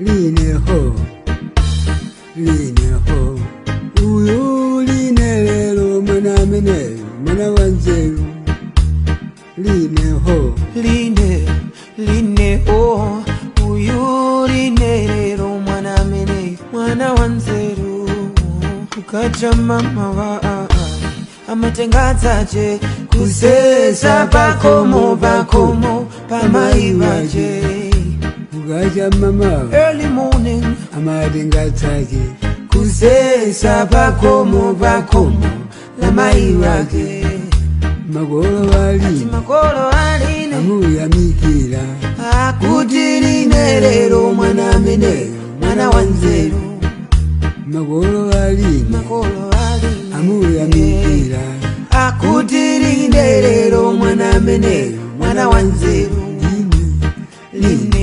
lineho uyu line lelo mwana mene mwana wanzeru lineho uyu line lelo mwana mene mwana wanzeru ukacha mama wa amatengadzaje kusesa pakomo pamaivaje ukacha mama early morning amatengadzaje kusesa pakomo pamaivaje magolo waline amuyamikira akuti line lelo mwana mene mwana wanzeru magolo waline amuyamikira akuti line lelo mwana mene mwana wanzeru